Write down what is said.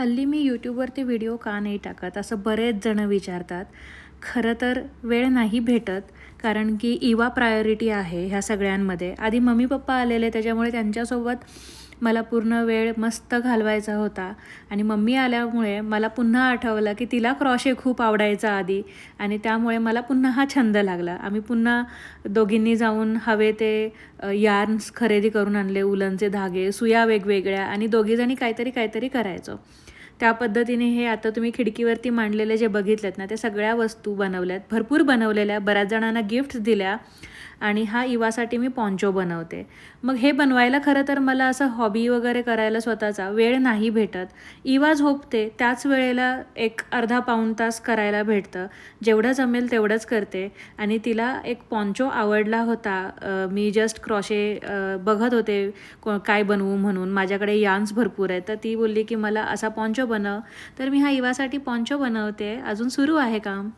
हल्ली मी यूट्यूबवरती व्हिडिओ का नाही टाकत असं बरेच जण विचारतात. खरं तर वेळ नाही भेटत कारण की इवा प्रायोरिटी आहे ह्या सगळ्यांमध्ये. आधी मम्मी-पप्पा आलेले त्याच्यामुळे त्यांच्यासोबत मला पूर्ण वेळ मस्त घालवायचा होता आणि मम्मी आल्यामुळे मला पुन्हा आठवलं की तिला क्रॉशे खूप आवडायचा आधी आणि त्यामुळे मला पुन्हा हा छंद लागला. आम्ही पुन्हा दोघींनी जाऊन हवे ते यार्न्स खरेदी करून आणले, उलनचे धागे, सुया वेगवेगळ्या आणि दोघीजणी काहीतरी काहीतरी करायचो. त्या पद्धतीने हे आता तुम्ही खिडकीवरती मांडलेले जे बघितलेत ना, ते सगळ्या वस्तू बनवल्यात. भरपूर बनवलेल्या, बऱ्याच जणांना गिफ्ट्स दिल्या आणि हा इवासाठी मी पॉन्चो बनवते. मग हे बनवायला खरं तर मला असं हॉबी वगैरे करायला स्वतःचा वेळ नाही भेटत. इवा झोपते त्याच वेळेला एक अर्धा पाऊण तास करायला भेटतं. जेवढं जमेल तेवढंच करते आणि तिला एक पॉन्चो आवडला होता. मी जस्ट क्रॉशे बघत होते काय बनवू म्हणून. माझ्याकडे यार्न्स भरपूर आहेत. तर ती बोलली की मला असा पॉन्चो बनव. तर मी हा इवासाठी पॉन्चो बनवते. अजून सुरू आहे काम.